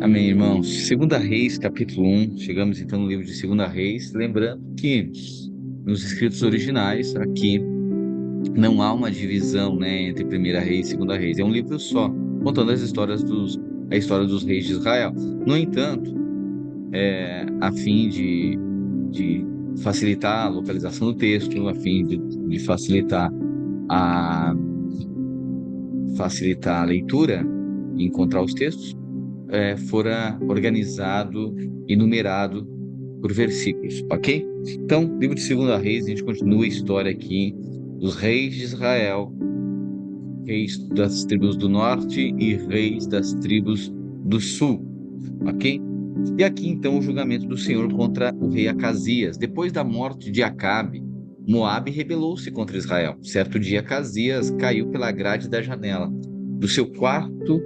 Amém, irmãos. Segunda Reis, capítulo 1. Chegamos então no livro de Segunda Reis. Lembrando que nos escritos originais, aqui, não há uma divisão, né, entre Primeira Reis e Segunda Reis. É um livro só, contando a história dos reis de Israel. No entanto, a fim de facilitar a localização do texto, a fim de a, facilitar a leitura e encontrar os textos, fora organizado e numerado por versículos, ok? Então, livro de Segunda Reis, a gente continua a história aqui dos reis de Israel, reis das tribos do norte e reis das tribos do sul, ok? E aqui então o julgamento do Senhor contra o rei Acasias. Depois da morte de Acabe, Moabe rebelou-se contra Israel. Certo dia, Acasias caiu pela grade da janela do seu quarto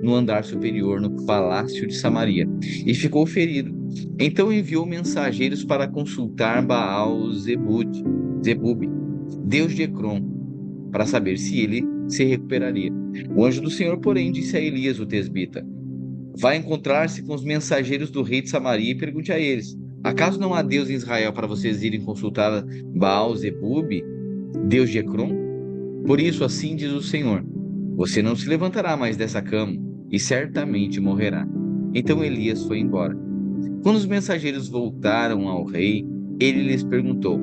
no andar superior, no palácio de Samaria, e ficou ferido. Então enviou mensageiros para consultar Zebub, deus de Ecrom, para saber se ele se recuperaria. O anjo do Senhor, porém, disse a Elias, o tesbita: Vá encontrar-se com os mensageiros do rei de Samaria e pergunte a eles: Acaso não há Deus em Israel para vocês irem consultar Zebub, deus de Ecrom? Por isso, assim diz o Senhor: Você não se levantará mais dessa cama e certamente morrerá. Então Elias foi embora. Quando os mensageiros voltaram ao rei, ele lhes perguntou: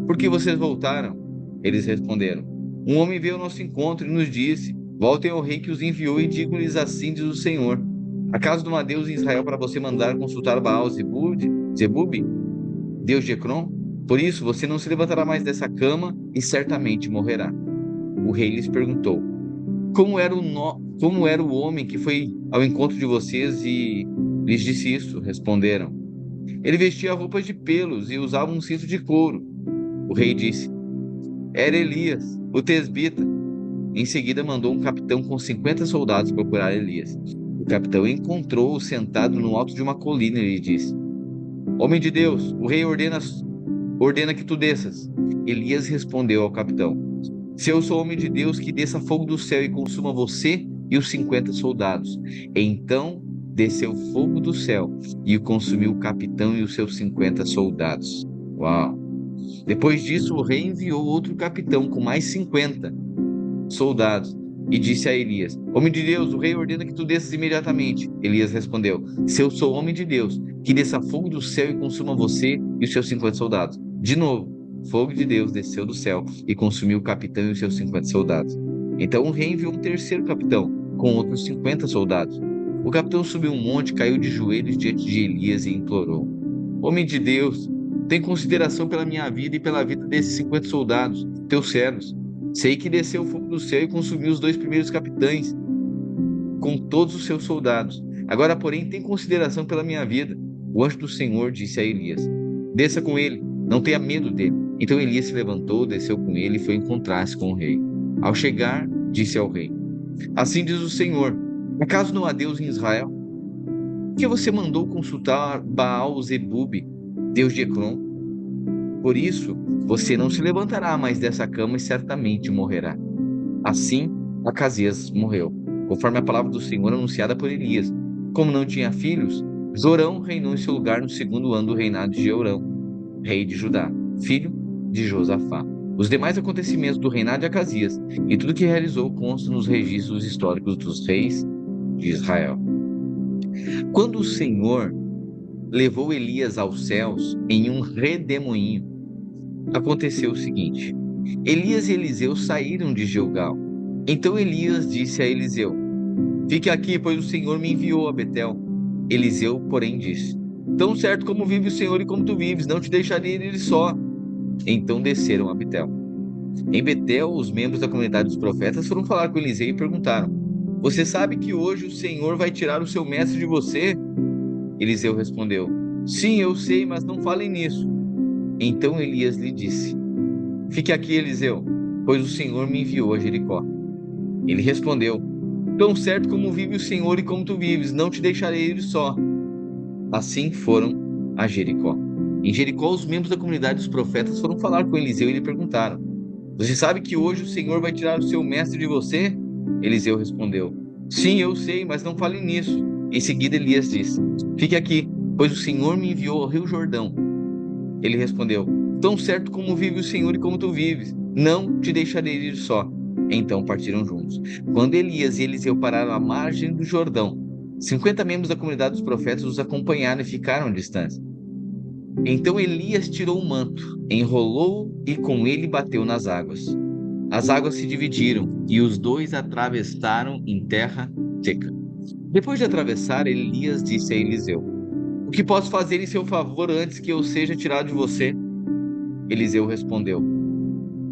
Por que vocês voltaram? Eles responderam: Um homem veio ao nosso encontro e nos disse: Voltem ao rei que os enviou e digam-lhes assim diz o Senhor: Acaso não há Deus em Israel para você mandar consultar Zebub, Deus de Ecrom? Por isso você não se levantará mais dessa cama e certamente morrerá. O rei lhes perguntou: Como era o homem que foi ao encontro de vocês e lhes disse isso? Responderam: Ele vestia roupas de pelos e usava um cinto de couro. O rei disse: Era Elias, o tesbita. Em seguida mandou um capitão com 50 soldados procurar Elias. O capitão encontrou-o sentado no alto de uma colina e lhe disse: Homem de Deus, o rei ordena que tu desças. Elias respondeu ao capitão: Se eu sou homem de Deus, que desça fogo do céu e consuma você e os 50 soldados. Então desceu fogo do céu e consumiu o capitão e os seus 50 soldados. Uau! Depois disso, o rei enviou outro capitão com mais 50 soldados e disse a Elias: Homem de Deus, o rei ordena que tu desças imediatamente. Elias respondeu: Se eu sou homem de Deus, que desça fogo do céu e consuma você e os seus 50 soldados. De novo, fogo de Deus desceu do céu e consumiu o capitão e os seus 50 soldados. Então o rei enviou um terceiro capitão com outros 50 soldados. O capitão subiu um monte, caiu de joelhos diante de Elias e implorou: Homem de Deus, tem consideração pela minha vida e pela vida desses 50 soldados, teus servos. Sei que desceu o fogo do céu e consumiu os dois primeiros capitães com todos os seus soldados. Agora, porém, tem consideração pela minha vida. O anjo do Senhor disse a Elias: Desça com ele, não tenha medo dele. Então Elias se levantou, desceu com ele e foi encontrar-se com o rei. Ao chegar, disse ao rei: Assim diz o Senhor: Acaso não há Deus em Israel? Por que você mandou consultar Zebub, deus de Ecrom? Por isso, você não se levantará mais dessa cama e certamente morrerá. Assim, Acasias morreu, conforme a palavra do Senhor anunciada por Elias. Como não tinha filhos, Zorão reinou em seu lugar no segundo ano do reinado de Jeorão, rei de Judá, filho de Josafá. Os demais acontecimentos do reinado de Acasias e tudo que realizou constam nos registros históricos dos reis de Israel. Quando o Senhor levou Elias aos céus em um redemoinho, aconteceu o seguinte: Elias e Eliseu saíram de Gilgal. Então Elias disse a Eliseu: Fique aqui, pois o Senhor me enviou a Betel. Eliseu, porém, disse: Tão certo como vive o Senhor e como tu vives, não te deixarei ir só. Então desceram a Betel. Em Betel, os membros da comunidade dos profetas foram falar com Eliseu e perguntaram: Você sabe que hoje o Senhor vai tirar o seu mestre de você? Eliseu respondeu: Sim, eu sei, mas não falem nisso. Então Elias lhe disse: Fique aqui, Eliseu, pois o Senhor me enviou a Jericó. Ele respondeu: Tão certo como vive o Senhor e como tu vives, não te deixarei ir só. Assim foram a Jericó. Em Jericó, os membros da comunidade dos profetas foram falar com Eliseu e lhe perguntaram: Você sabe que hoje o Senhor vai tirar o seu mestre de você? Eliseu respondeu: Sim, eu sei, mas não fale nisso. Em seguida, Elias disse: Fique aqui, pois o Senhor me enviou ao rio Jordão. Ele respondeu: Tão certo como vive o Senhor e como tu vives, não te deixarei ir só. Então partiram juntos. Quando Elias e Eliseu pararam à margem do Jordão, 50 membros da comunidade dos profetas os acompanharam e ficaram à distância. Então Elias tirou o manto, enrolou e com ele bateu nas águas. As águas se dividiram e os dois atravessaram em terra seca. Depois de atravessar, Elias disse a Eliseu: O que posso fazer em seu favor antes que eu seja tirado de você? Eliseu respondeu: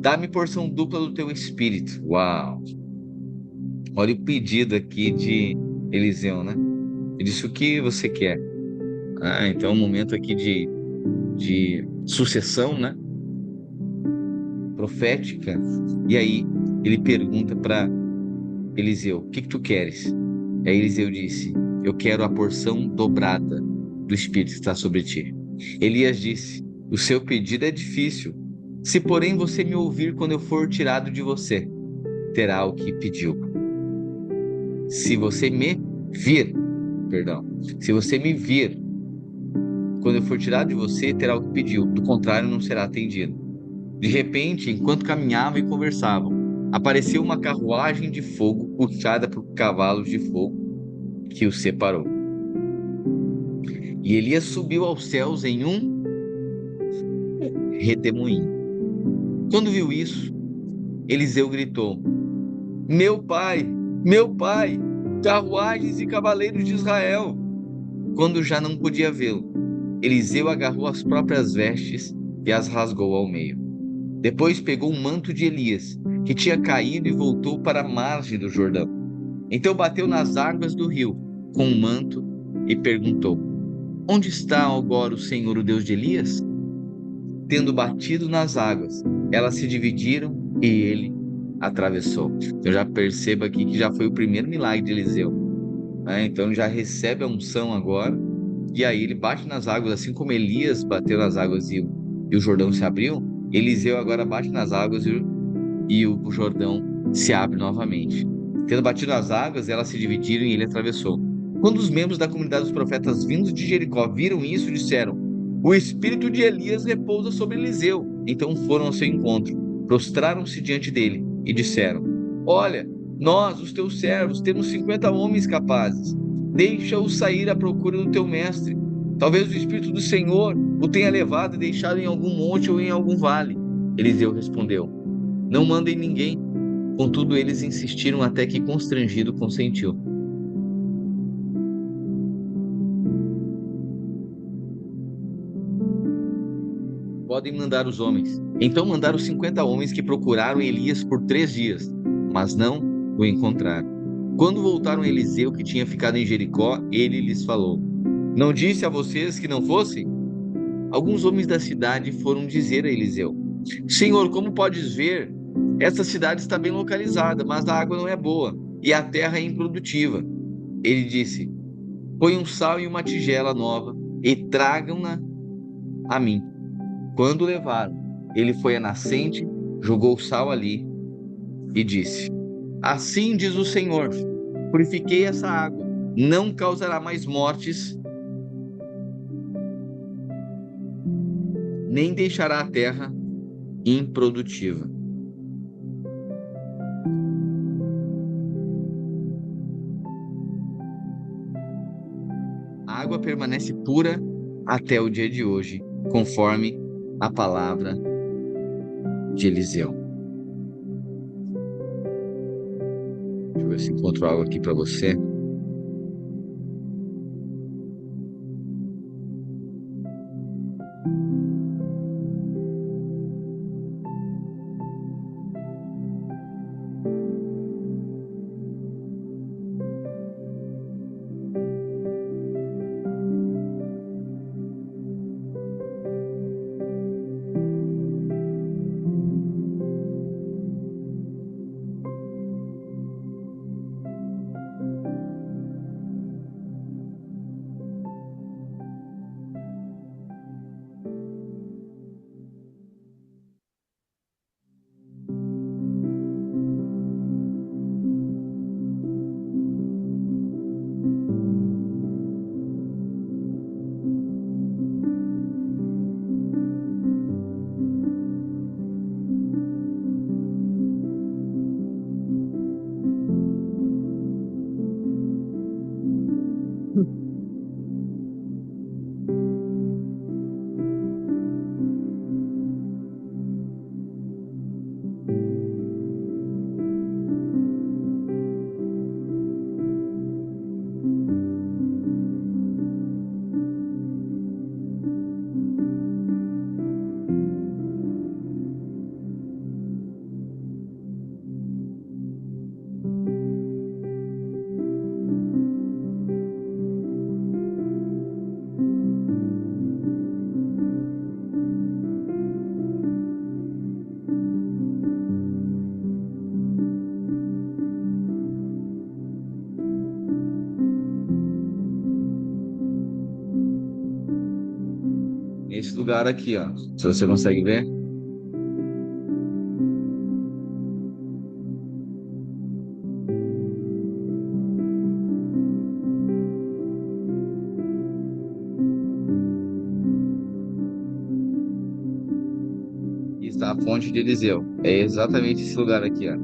Dá-me porção dupla do teu espírito. Uau! Olha o pedido aqui de Eliseu, né? Ele disse: O que você quer? Então é um momento aqui de sucessão, né? Profética. E aí ele pergunta para Eliseu: O que tu queres? Aí Eliseu disse: Eu quero a porção dobrada do espírito que está sobre ti. Elias disse: O seu pedido é difícil. Se, porém, você me ouvir quando eu for tirado de você, terá o que pediu. Se você me vir, perdão, se você me vir quando eu for tirado de você, terá o que pediu. Do contrário, não será atendido. De repente, enquanto caminhavam e conversavam, apareceu uma carruagem de fogo puxada por cavalos de fogo que os separou. E Elias subiu aos céus em um redemoinho. Quando viu isso, Eliseu gritou: meu pai, carruagens e cavaleiros de Israel! Quando já não podia vê-lo, Eliseu agarrou as próprias vestes e as rasgou ao meio. Depois pegou o manto de Elias, que tinha caído, e voltou para a margem do Jordão. Então bateu nas águas do rio com o manto e perguntou: Onde está agora o Senhor, o Deus de Elias? Tendo batido nas águas, elas se dividiram e ele atravessou. Eu já percebo aqui que já foi o primeiro milagre de Eliseu, né? Então ele já recebe a unção agora, e aí ele bate nas águas, assim como Elias bateu nas águas e o Jordão se abriu. Eliseu agora bate nas águas e o Jordão se abre novamente. Tendo batido nas águas, elas se dividiram e ele atravessou. Quando os membros da comunidade dos profetas vindos de Jericó viram isso, disseram: O espírito de Elias repousa sobre Eliseu. Então foram ao seu encontro, prostraram-se diante dele e disseram: Olha, nós, os teus servos, temos 50 homens capazes. Deixa-os sair à procura do teu mestre. Talvez o espírito do Senhor o tenha levado e deixado em algum monte ou em algum vale. Eliseu respondeu: Não mandem ninguém. Contudo, eles insistiram até que, constrangido, consentiu. Podem mandar os homens. Então mandaram 50 homens, que procuraram Elias por 3 dias, mas não o encontraram. Quando voltaram a Eliseu, que tinha ficado em Jericó, ele lhes falou: Não disse a vocês que não fossem? Alguns homens da cidade foram dizer a Eliseu: Senhor, como podes ver, essa cidade está bem localizada, mas a água não é boa e a terra é improdutiva. Ele disse: Põe um sal em uma tigela nova e tragam-na a mim. Quando levaram, ele foi à nascente, jogou o sal ali e disse: Assim diz o Senhor: Purifiquei essa água, não causará mais mortes, nem deixará a terra improdutiva. A água permanece pura até o dia de hoje, conforme a palavra de Eliseu. Deixa eu ver se encontro algo aqui para você. Esse lugar aqui, ó. Se você consegue ver. Está a fonte de Eliseu. É exatamente esse lugar aqui, ó.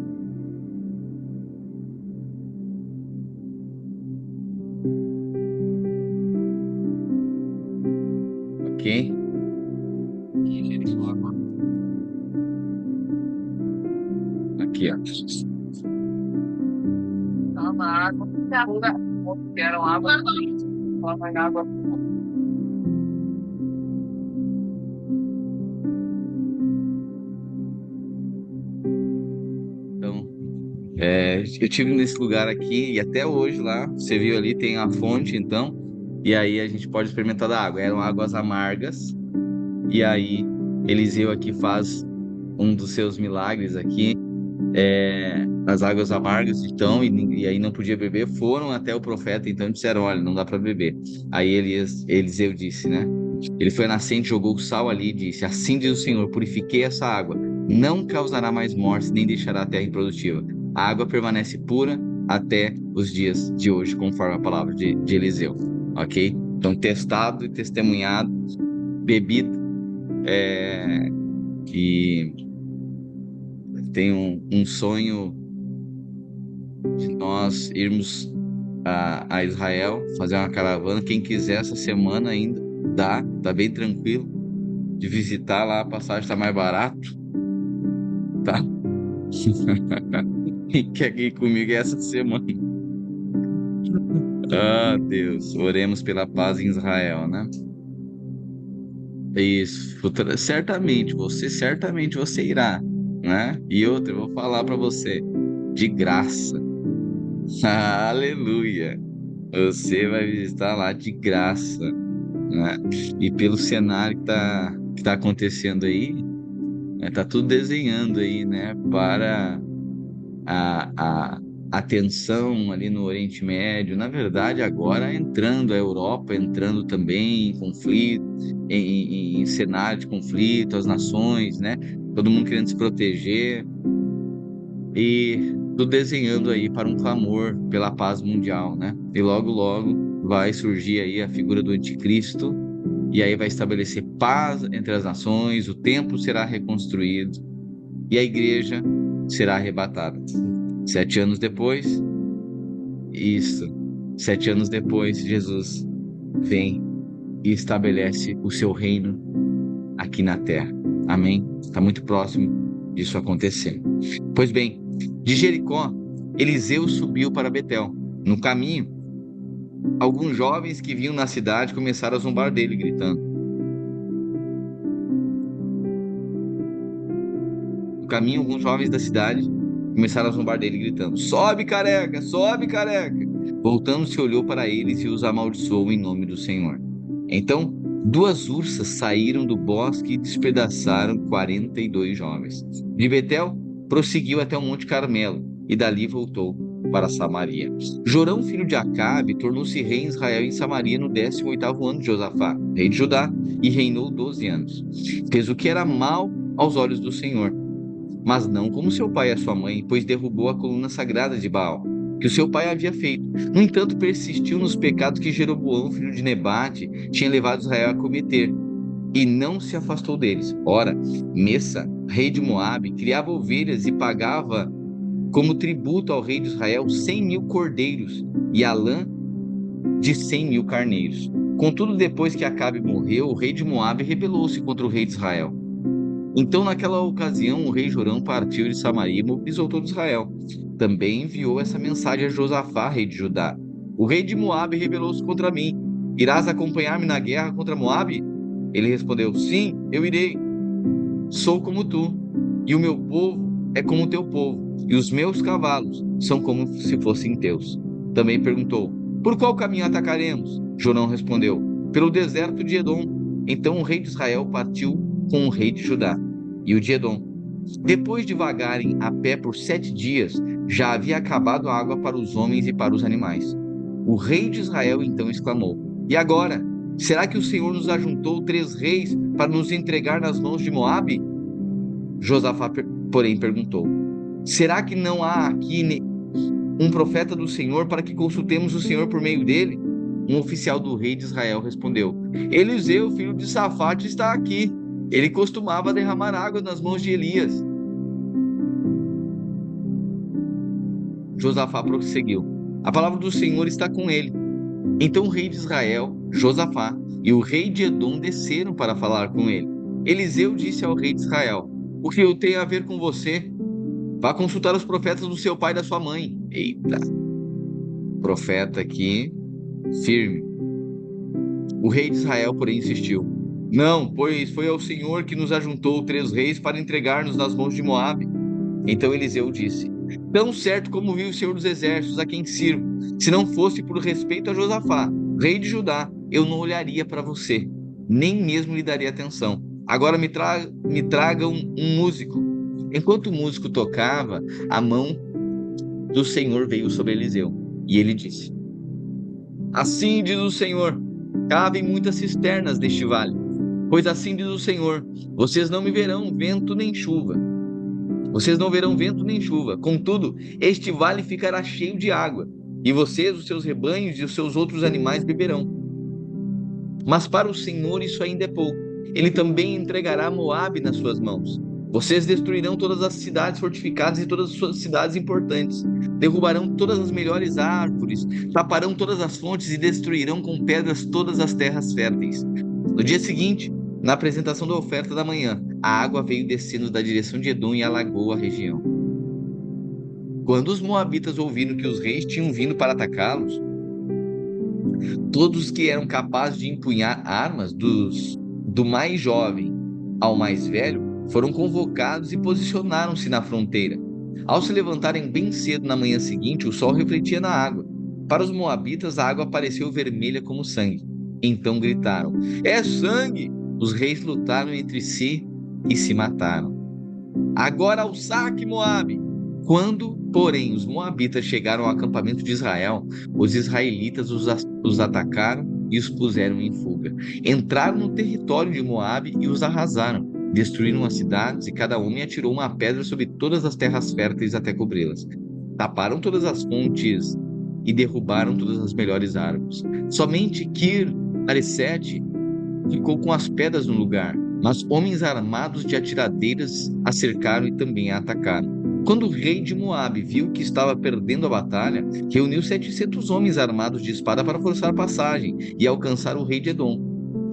Ok? Aqui, ó. Toma água. Quero água. Toma água. Então, eu tive nesse lugar aqui e até hoje lá, você viu ali, tem a fonte, então, e aí a gente pode experimentar da água. Eram águas amargas, e aí Eliseu aqui faz um dos seus milagres aqui, as águas amargas, então, e aí não podia beber, foram até o profeta, então disseram, olha, não dá para beber. Aí Eliseu disse, né? Ele foi à nascente, jogou o sal ali e disse, assim diz o Senhor, purifiquei essa água, não causará mais mortes, nem deixará a terra improdutiva. A água permanece pura até os dias de hoje, conforme a palavra de Eliseu, ok? Então, testado e testemunhado, bebido, e tem um sonho de nós irmos a Israel, fazer uma caravana. Quem quiser essa semana ainda, tá bem tranquilo de visitar lá, a passagem está mais barato, tá? E quer ir comigo essa semana? Ah, Deus, oremos pela paz em Israel, né? Isso, certamente você irá, né? E outra, eu vou falar para você, de graça. Aleluia! Você vai visitar lá de graça, né? E pelo cenário que tá acontecendo aí, né? Tá tudo desenhando aí, né? Para a, a tensão ali no Oriente Médio. Na verdade, agora entrando a Europa, entrando também em conflito, em cenário de conflito, as nações, né? Todo mundo querendo se proteger e tudo desenhando aí para um clamor pela paz mundial, né? E logo, logo vai surgir aí a figura do anticristo, e aí vai estabelecer paz entre as nações, o templo será reconstruído e a igreja será arrebatada. 7 anos depois, isso, 7 anos depois, Jesus vem e estabelece o seu reino aqui na terra. Amém? Está muito próximo disso acontecer. Pois bem, de Jericó, Eliseu subiu para Betel. No caminho, alguns jovens que vinham na cidade começaram a zombar dele, gritando. No caminho, alguns jovens da cidade começaram a zombar dele, gritando: Sobe, careca! Sobe, careca! Voltando-se, olhou para eles e os amaldiçoou em nome do Senhor. Então, duas ursas saíram do bosque e despedaçaram 42 jovens. De Betel, prosseguiu até o Monte Carmelo e dali voltou para Samaria. Jorão, filho de Acabe, tornou-se rei em Israel e em Samaria no 18º ano de Josafá, rei de Judá, e reinou 12 anos. Fez o que era mal aos olhos do Senhor, mas não como seu pai e a sua mãe, pois derrubou a coluna sagrada de Baal, que o seu pai havia feito. No entanto, persistiu nos pecados que Jeroboão, filho de Nebate, tinha levado Israel a cometer, e não se afastou deles. Ora, Messa, rei de Moabe, criava ovelhas e pagava como tributo ao rei de Israel 100.000 cordeiros, e a lã de 100.000 carneiros. Contudo, depois que Acabe morreu, o rei de Moabe rebelou-se contra o rei de Israel. Então, naquela ocasião, o rei Jorão partiu de Samaria e mobilizou todo Israel. Também enviou essa mensagem a Josafá, rei de Judá: o rei de Moabe rebelou-se contra mim. Irás acompanhar-me na guerra contra Moabe? Ele respondeu: sim, eu irei. Sou como tu, e o meu povo é como o teu povo, e os meus cavalos são como se fossem teus. Também perguntou: por qual caminho atacaremos? Jorão respondeu: pelo deserto de Edom. Então o rei de Israel partiu com o rei de Judá e o de Edom. Depois de vagarem a pé por 7 dias, já havia acabado a água para os homens e para os animais. O rei de Israel então exclamou: e agora? Será que o Senhor nos ajuntou 3 reis para nos entregar nas mãos de Moabe? Josafá, porém, perguntou: será que não há aqui um profeta do Senhor para que consultemos o Senhor por meio dele? Um oficial do rei de Israel respondeu: Eliseu, filho de Safate, está aqui. Ele costumava derramar água nas mãos de Elias. Josafá prosseguiu: a palavra do Senhor está com ele. Então o rei de Israel, Josafá, e o rei de Edom desceram para falar com ele. Eliseu disse ao rei de Israel: o que eu tenho a ver com você? Vá consultar os profetas do seu pai e da sua mãe. Eita, profeta aqui, firme. O rei de Israel, porém, insistiu: não, pois foi ao Senhor que nos ajuntou 3 reis para entregar-nos nas mãos de Moabe. Então Eliseu disse: tão certo como vive o Senhor dos Exércitos, a quem sirvo, se não fosse por respeito a Josafá, rei de Judá, eu não olharia para você, nem mesmo lhe daria atenção. Agora me tragam um músico. Enquanto o músico tocava, a mão do Senhor veio sobre Eliseu, e ele disse: assim diz o Senhor, cavem muitas cisternas deste vale, pois assim diz o Senhor, vocês não verão vento nem chuva. Contudo, este vale ficará cheio de água, e vocês, os seus rebanhos e os seus outros animais beberão. Mas para o Senhor isso ainda é pouco. Ele também entregará Moabe nas suas mãos. Vocês destruirão todas as cidades fortificadas e todas as suas cidades importantes. Derrubarão todas as melhores árvores, taparão todas as fontes e destruirão com pedras todas as terras férteis. No dia seguinte, na apresentação da oferta da manhã, a água veio descendo da direção de Edom e alagou a região. Quando os moabitas ouviram que os reis tinham vindo para atacá-los, todos que eram capazes de empunhar armas, do mais jovem ao mais velho, foram convocados e posicionaram-se na fronteira. Ao se levantarem bem cedo na manhã seguinte, o sol refletia na água. Para os moabitas, a água pareceu vermelha como sangue. Então gritaram: é sangue! Os reis lutaram entre si e se mataram. Agora ao saque, Moabe! Quando, porém, os moabitas chegaram ao acampamento de Israel, os israelitas os atacaram e os puseram em fuga. Entraram no território de Moabe e os arrasaram. Destruíram as cidades e cada homem atirou uma pedra sobre todas as terras férteis até cobri-las. Taparam todas as fontes e derrubaram todas as melhores árvores. Somente Kir-Haresete ficou com as pedras no lugar, mas homens armados de atiradeiras a cercaram e também a atacaram. Quando o rei de Moabe viu que estava perdendo a batalha, reuniu 700 homens armados de espada para forçar a passagem e alcançar o rei de Edom,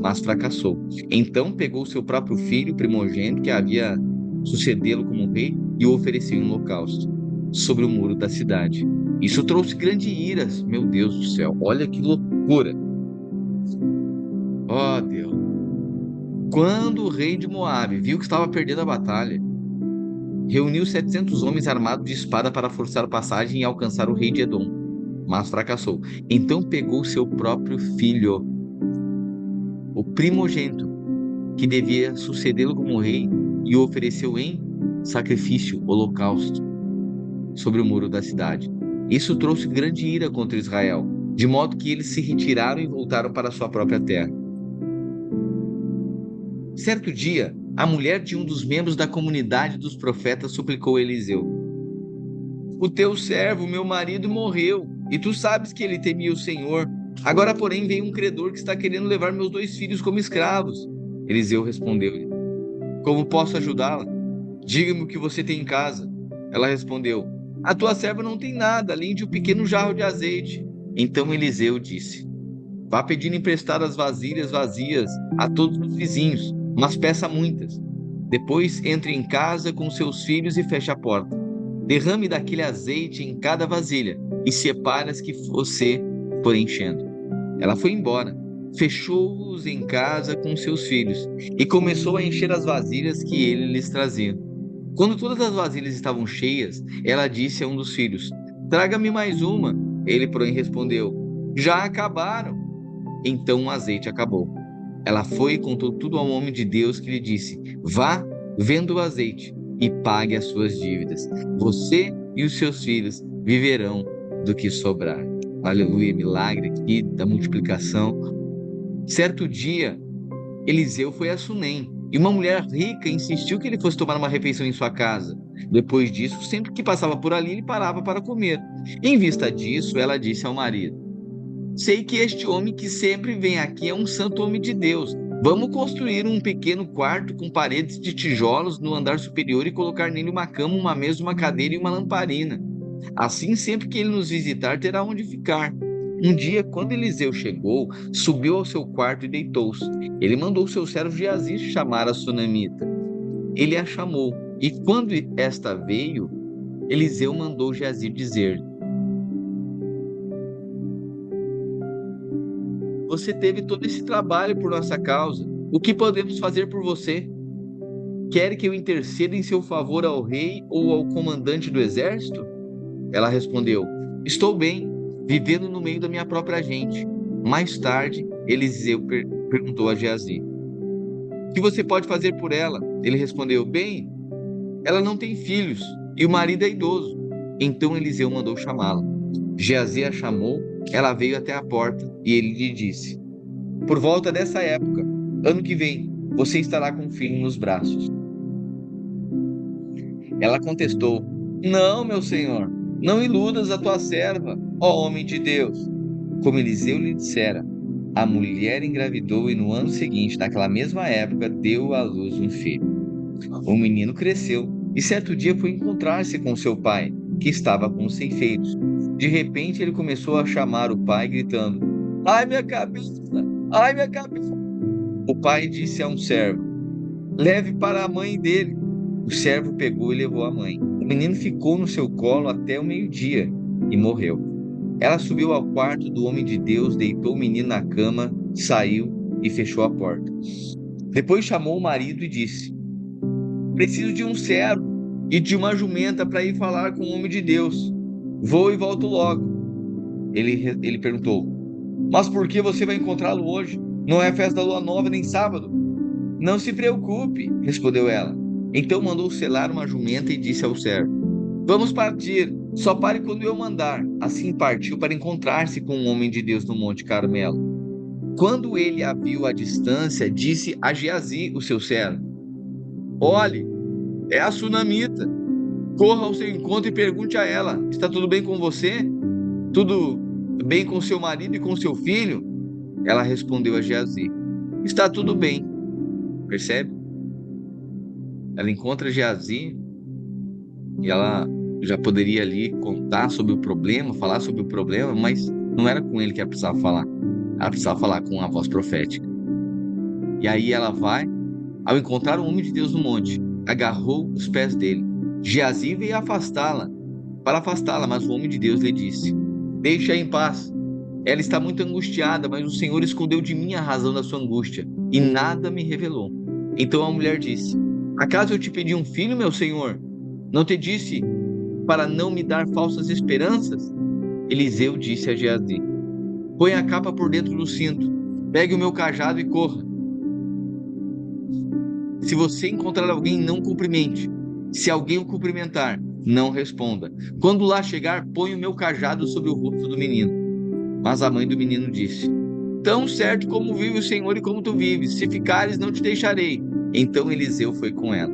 mas fracassou. Então pegou seu próprio filho primogênito, que havia sucedê-lo como rei, e o ofereceu em holocausto sobre o muro da cidade. Isso trouxe grande ira. Meu Deus do céu, olha que loucura! Ó Deus! Quando o rei de Moabe viu que estava perdendo a batalha, reuniu 700 homens armados de espada para forçar passagem e alcançar o rei de Edom, mas fracassou. Então pegou seu próprio filho, o primogênito, que devia sucedê-lo como rei, e o ofereceu em sacrifício, holocausto, sobre o muro da cidade. Isso trouxe grande ira contra Israel, de modo que eles se retiraram e voltaram para sua própria terra. Certo dia, a mulher de um dos membros da comunidade dos profetas suplicou a Eliseu: o teu servo, meu marido, morreu, e tu sabes que ele temia o Senhor. Agora, porém, vem um credor que está querendo levar meus 2 filhos como escravos. Eliseu respondeu-lhe: como posso ajudá-la? Diga-me o que você tem em casa. Ela respondeu: a tua serva não tem nada, além de um pequeno jarro de azeite. Então Eliseu disse: Vá pedindo emprestadas vasilhas vazias a todos os vizinhos, mas peça muitas. Depois entre em casa com seus filhos e feche a porta. Derrame daquele azeite em cada vasilha e separe as que você for enchendo. Ela foi embora, fechou-os em casa com seus filhos e começou a encher as vasilhas que ele lhes trazia. Quando todas as vasilhas estavam cheias, ela disse a um dos filhos: Traga-me mais uma. Ele, porém, respondeu: Já acabaram. Então o azeite acabou. Ela foi e contou tudo ao homem de Deus, que lhe disse: Vá, venda o azeite e pague as suas dívidas. Você e os seus filhos viverão do que sobrar. Aleluia, milagre aqui da multiplicação. Certo dia, Eliseu foi a Sunem e uma mulher rica insistiu que ele fosse tomar uma refeição em sua casa. Depois disso, sempre que passava por ali, ele parava para comer. Em vista disso, ela disse ao marido: Sei que este homem que sempre vem aqui é um santo homem de Deus. Vamos construir um pequeno quarto com paredes de tijolos no andar superior e colocar nele uma cama, uma mesa, uma cadeira e uma lamparina. Assim, sempre que ele nos visitar, terá onde ficar. Um dia, quando Eliseu chegou, subiu ao seu quarto e deitou-se. Ele mandou seu servo Geazi chamar a sunamita. Ele a chamou, e quando esta veio, Eliseu mandou Geazi dizer: Você teve todo esse trabalho por nossa causa. O que podemos fazer por você? Quer que eu interceda em seu favor ao rei ou ao comandante do exército? Ela respondeu: Estou bem, vivendo no meio da minha própria gente. Mais tarde, Eliseu perguntou a Geazi: O que você pode fazer por ela? Ele respondeu: Bem, ela não tem filhos e o marido é idoso. Então Eliseu mandou chamá-la. Geazi a chamou, ela veio até a porta e ele lhe disse: Por volta dessa época, ano que vem, você estará com um filho nos braços. Ela contestou: Não, meu senhor, não iludas a tua serva, ó homem de Deus. Como Eliseu lhe dissera, a mulher engravidou e no ano seguinte, naquela mesma época, deu à luz um filho. O menino cresceu e certo dia foi encontrar-se com seu pai, que estava com os ceifeiros. De repente ele começou a chamar o pai, gritando: Ai, minha cabeça! Ai, minha cabeça! O pai disse a um servo: Leve para a mãe dele. O servo pegou e levou a mãe. O menino ficou no seu colo até o meio-dia e morreu. Ela subiu ao quarto do homem de Deus, deitou o menino na cama, saiu e fechou a porta. Depois chamou o marido e disse: Preciso de um servo e de uma jumenta para ir falar com o homem de Deus. Vou e volto logo. Ele perguntou: Mas por que você vai encontrá-lo hoje? Não é festa da lua nova nem sábado. Não se preocupe, respondeu ela. Então mandou selar uma jumenta e disse ao servo: Vamos partir, só pare quando eu mandar. Assim partiu para encontrar-se com um homem de Deus no Monte Carmelo. Quando ele a viu à distância, disse a Geazi, o seu servo: Olhe, é a sunamita. Corra ao seu encontro e pergunte a ela: Está tudo bem com você? Tudo bem com seu marido e com seu filho? Ela respondeu a Geazi: Está tudo bem. Percebe? Ela encontra Geazi e ela já poderia ali contar sobre o problema, falar sobre o problema, mas não era com ele que ela precisava falar. Ela precisava falar com a voz profética. E aí ela vai, ao encontrar o homem de Deus no monte, agarrou os pés dele. Geazi veio para afastá-la, mas o homem de Deus lhe disse: Deixa-a em paz. Ela está muito angustiada, mas o Senhor escondeu de mim a razão da sua angústia e nada me revelou. Então a mulher disse: Acaso eu te pedi um filho, meu senhor? Não te disse para não me dar falsas esperanças? Eliseu disse a Geazi: Põe a capa por dentro do cinto, pegue o meu cajado e corra. Se você encontrar alguém, não cumprimente. Se alguém o cumprimentar, não responda. Quando lá chegar, põe o meu cajado sobre o rosto do menino. Mas a mãe do menino disse: Tão certo como vive o Senhor e como tu vives, se ficares, não te deixarei. Então Eliseu foi com ela.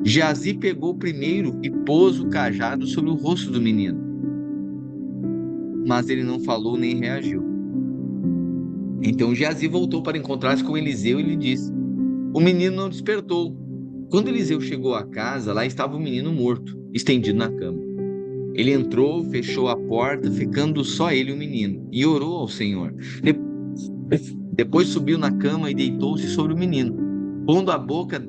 Geazi pegou primeiro e pôs o cajado sobre o rosto do menino. Mas ele não falou nem reagiu. Então Geazi voltou para encontrar-se com Eliseu e lhe disse: O menino não despertou. Quando Eliseu chegou à casa, lá estava o menino morto, estendido na cama. Ele entrou, fechou a porta, ficando só ele e o menino, e orou ao Senhor. Depois subiu na cama e deitou-se sobre o menino, pondo a boca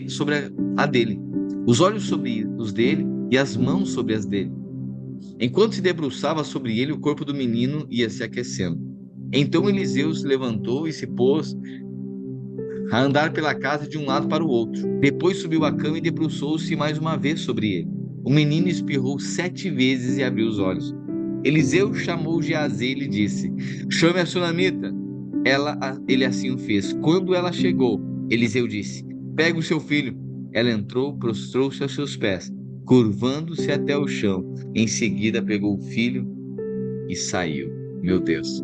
sobre a dele, os olhos sobre os dele e as mãos sobre as dele. Enquanto se debruçava sobre ele, o corpo do menino ia se aquecendo. Então Eliseu se levantou e se pôs a andar pela casa de um lado para o outro. Depois subiu à cama e debruçou-se mais uma vez sobre ele. O menino espirrou 7 vezes e abriu os olhos. Eliseu chamou Geazi e lhe disse: Chame a sunamita. Ele assim o fez. Quando ela chegou, Eliseu disse: Pega o seu filho. Ela entrou, prostrou-se aos seus pés, curvando-se até o chão. Em seguida, pegou o filho e saiu. Meu Deus.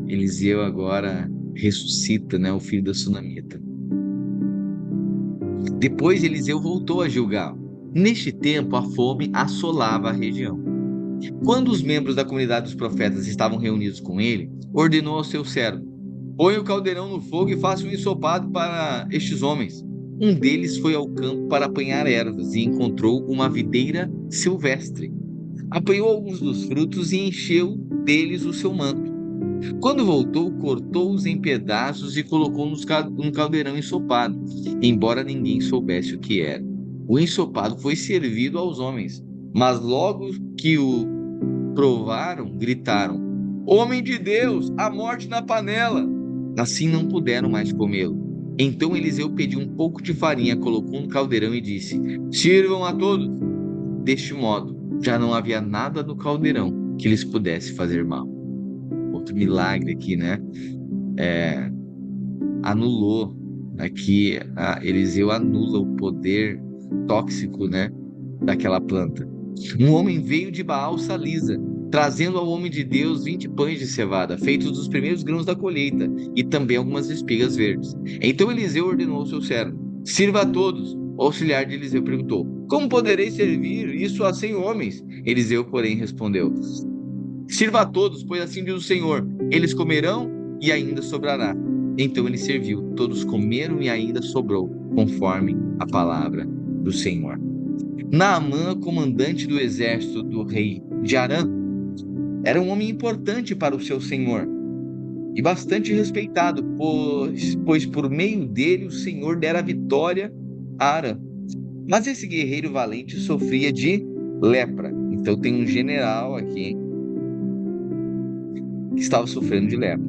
Eliseu agora ressuscita, né, o filho da sunamita. Depois Eliseu voltou a Gilgal. Neste tempo, a fome assolava a região. Quando os membros da comunidade dos profetas estavam reunidos com ele, ordenou ao seu servo: Põe o caldeirão no fogo e faça um ensopado para estes homens. Um deles foi ao campo para apanhar ervas e encontrou uma videira silvestre. Apanhou alguns dos frutos e encheu deles o seu manto. Quando voltou, cortou-os em pedaços e colocou num caldeirão ensopado, embora ninguém soubesse o que era. O ensopado foi servido aos homens, mas logo que o provaram, gritaram: Homem de Deus, a morte na panela! Assim não puderam mais comê-lo. Então Eliseu pediu um pouco de farinha, colocou no caldeirão e disse: Sirvam a todos. Deste modo, já não havia nada no caldeirão que lhes pudesse fazer mal. Outro milagre aqui, né? Anulou aqui, Eliseu anula o poder tóxico, né, daquela planta. Um homem veio de Baal Salisa, trazendo ao homem de Deus 20 pães de cevada, feitos dos primeiros grãos da colheita, e também algumas espigas verdes. Então Eliseu ordenou ao seu servo: Sirva a todos. O auxiliar de Eliseu perguntou: Como poderei servir isso a 100 homens? Eliseu, porém, respondeu: Sirva a todos, pois assim diz o Senhor: Eles comerão e ainda sobrará. Então ele serviu, todos comeram e ainda sobrou, conforme a palavra do Senhor. Naamã, comandante do exército do rei de Arã, era um homem importante para o seu senhor e bastante respeitado, pois por meio dele o Senhor dera vitória a Arã. Mas esse guerreiro valente sofria de lepra. Então tem um general aqui que estava sofrendo de lepra.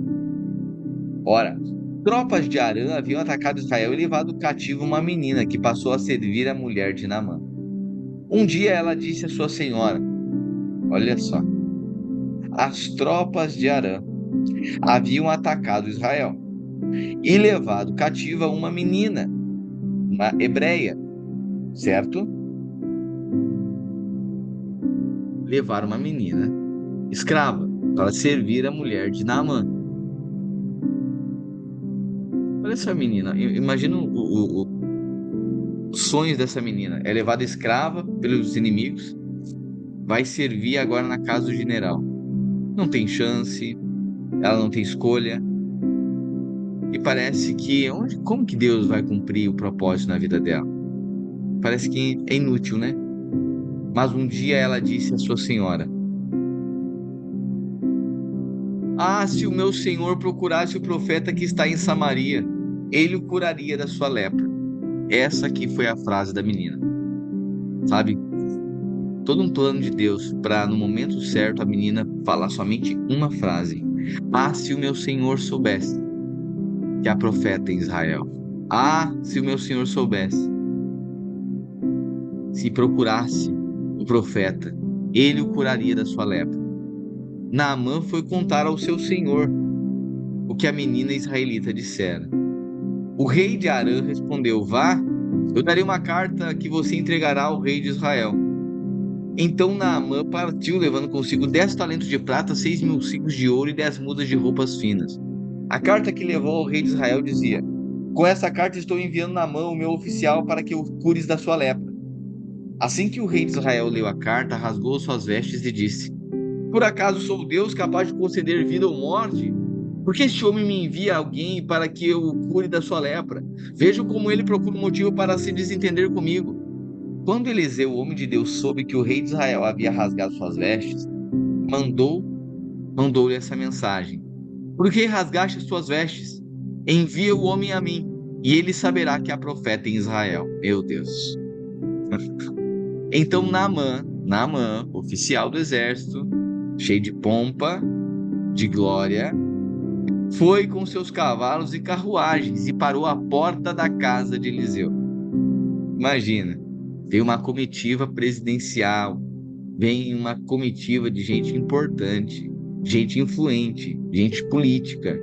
Ora, tropas de Arã haviam atacado Israel e levado cativo uma menina que passou a servir a mulher de Naamã. Um dia ela disse à sua senhora: Olha só, as tropas de Arã haviam atacado Israel e levado cativa uma menina, uma hebreia, certo? Levaram uma menina escrava para servir a mulher de Naamã. Olha essa menina, imagina os sonhos dessa menina. É levada escrava pelos inimigos, vai servir agora na casa do general. Não tem chance, ela não tem escolha. E parece que, como que Deus vai cumprir o propósito na vida dela? Parece que é inútil, né? Mas um dia ela disse à sua senhora: se o meu senhor procurasse o profeta que está em Samaria, ele o curaria da sua lepra. Essa aqui foi a frase da menina. Sabe? Todo um plano de Deus para, no momento certo, a menina falar somente uma frase. Se o meu senhor soubesse que há profeta em Israel. Se o meu senhor soubesse. Se procurasse o profeta, ele o curaria da sua lepra. Naamã foi contar ao seu senhor o que a menina israelita dissera. O rei de Arã respondeu: Vá, eu darei uma carta que você entregará ao rei de Israel. Então Naamã partiu, levando consigo 10 talentos de prata, 6.000 ciclos de ouro e 10 mudas de roupas finas. A carta que levou ao rei de Israel dizia: Com essa carta estou enviando Naamã, o meu oficial, para que o cures da sua lepra. Assim que o rei de Israel leu a carta, rasgou suas vestes e disse: Por acaso sou Deus capaz de conceder vida ou morte? Por que este homem me envia alguém para que eu o cure da sua lepra? Vejo como ele procura um motivo para se desentender comigo. Quando Eliseu, o homem de Deus, soube que o rei de Israel havia rasgado suas vestes, mandou-lhe essa mensagem: Por que rasgaste as tuas vestes? Envia o homem a mim, e ele saberá que há profeta em Israel. Meu Deus. Então Naamã, oficial do exército, cheio de pompa, de glória, foi com seus cavalos e carruagens e parou à porta da casa de Eliseu. Imagina, vem uma comitiva presidencial, vem uma comitiva de gente importante, gente influente, gente política,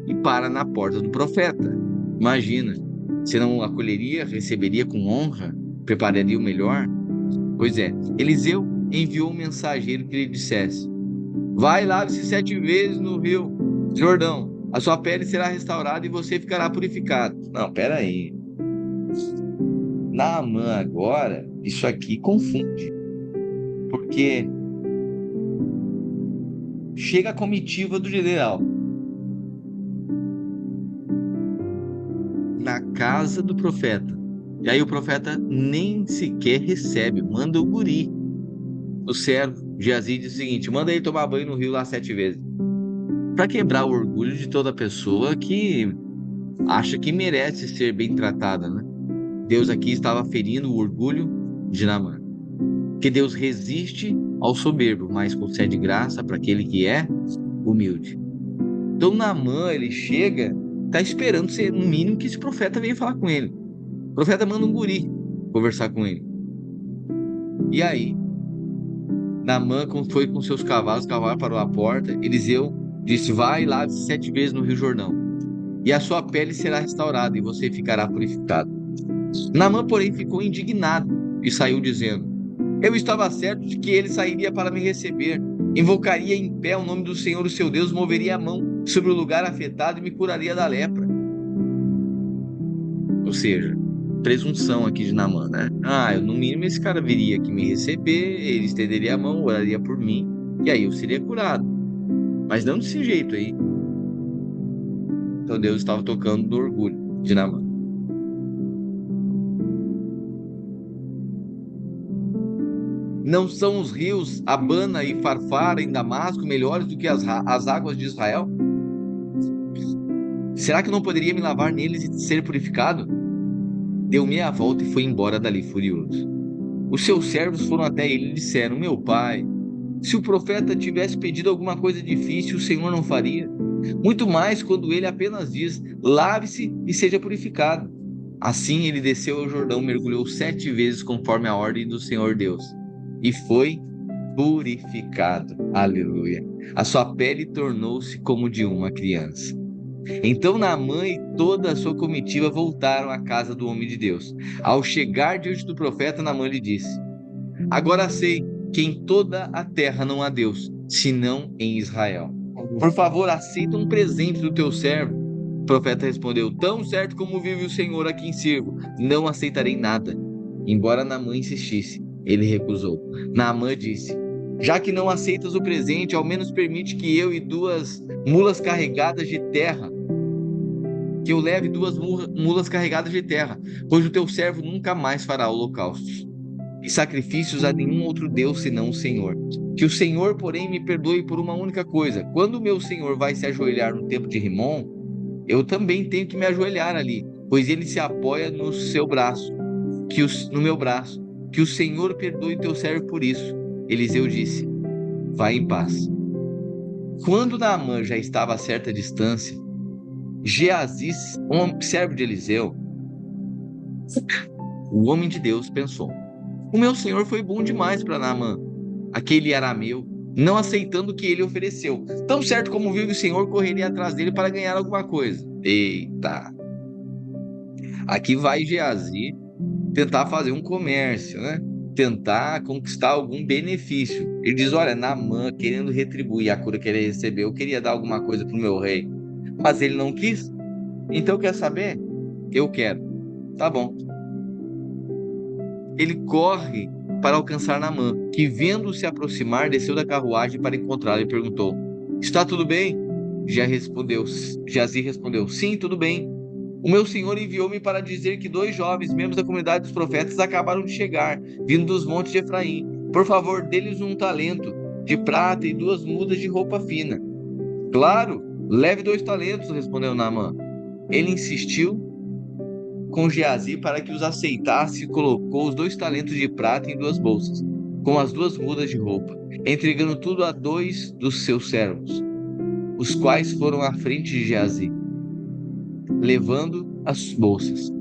e para na porta do profeta. Imagina, você não acolheria, receberia com honra, prepararia o melhor? Pois é, Eliseu enviou um mensageiro que lhe dissesse: vai, lave-se 7 vezes no rio Jordão, a sua pele será restaurada e você ficará purificado. Não, peraí. Naamã agora, isso aqui confunde, porque chega a comitiva do general na casa do profeta, e aí o profeta nem sequer recebe, manda o guri, o servo Geazi, diz o seguinte: manda ele tomar banho no rio lá 7 vezes, para quebrar o orgulho de toda pessoa que acha que merece ser bem tratada, né? Deus aqui estava ferindo o orgulho de Naamã, que Deus resiste ao soberbo, mas concede graça para aquele que é humilde. Então Naamã, ele chega, está esperando ser, no mínimo, que esse profeta venha falar com ele. O profeta manda um guri conversar com ele. E aí, Naamã foi com seus cavalos, o cavalo parou à porta. Eliseu disse: vai, lave-se 7 vezes no rio Jordão, e a sua pele será restaurada e você ficará purificado. Naamã, porém, ficou indignado e saiu dizendo: eu estava certo de que ele sairia para me receber, invocaria em pé o nome do Senhor, o seu Deus, moveria a mão sobre o lugar afetado e me curaria da lepra. Ou seja, presunção aqui de Naamã, né? No mínimo esse cara viria aqui me receber, ele estenderia a mão, oraria por mim, e aí eu seria curado. Mas não desse jeito aí. Então Deus estava tocando no orgulho de Naamã. Não são os rios Abana e Farfara em Damasco melhores do que as águas de Israel? Será que eu não poderia me lavar neles e ser purificado? Deu meia volta e foi embora dali furioso. Os seus servos foram até ele e disseram: meu pai, se o profeta tivesse pedido alguma coisa difícil, o Senhor não faria? Muito mais quando ele apenas diz: lave-se e seja purificado. Assim ele desceu ao Jordão, mergulhou 7 vezes conforme a ordem do Senhor Deus, e foi purificado. Aleluia. A sua pele tornou-se como de uma criança. Então Naamã e toda a sua comitiva voltaram à casa do homem de Deus. Ao chegar diante do profeta, Naamã lhe disse: agora sei que em toda a terra não há Deus, senão em Israel. Por favor, aceita um presente do teu servo. O profeta respondeu: tão certo como vive o Senhor a quem sirvo, não aceitarei nada. Embora Naamã insistisse, ele recusou. Naamã disse: já que não aceitas o presente, ao menos permite que eu e 2 mulas carregadas de terra, que eu leve 2 mulas carregadas de terra, pois o teu servo nunca mais fará holocaustos e sacrifícios a nenhum outro Deus senão o Senhor. Que o Senhor, porém, me perdoe por uma única coisa: quando o meu Senhor vai se ajoelhar no templo de Rimom, eu também tenho que me ajoelhar ali, pois ele se apoia no seu braço, no meu braço. Que o Senhor perdoe teu servo por isso. Eliseu disse: vai em paz. Quando Naamã já estava a certa distância, Geazi, servo de Eliseu, o homem de Deus, pensou: o meu senhor foi bom demais para Naamã, aquele arameu, não aceitando o que ele ofereceu. Tão certo como vive o Senhor, correria atrás dele para ganhar alguma coisa. Eita! Aqui vai Geazi tentar fazer um comércio, né? Tentar conquistar algum benefício. Ele diz: olha, Naamã, querendo retribuir a cura que ele recebeu, eu queria dar alguma coisa para o meu rei, mas ele não quis. Então, quer saber? Eu quero. Tá bom. Ele corre para alcançar Naamã, que, vendo-se aproximar, desceu da carruagem para encontrá-lo e perguntou: está tudo bem? Geazi respondeu: sim, tudo bem. O meu senhor enviou-me para dizer que 2 jovens, membros da comunidade dos profetas, acabaram de chegar, vindo dos montes de Efraim. Por favor, dê-lhes um talento de prata e 2 mudas de roupa fina. Claro, Leve 2 talentos, respondeu Naamã. Ele insistiu com Geazi para que os aceitasse e colocou os 2 talentos de prata em 2 bolsas, com as 2 mudas de roupa, entregando tudo a 2 dos seus servos, os quais foram à frente de Geazi, levando as bolsas.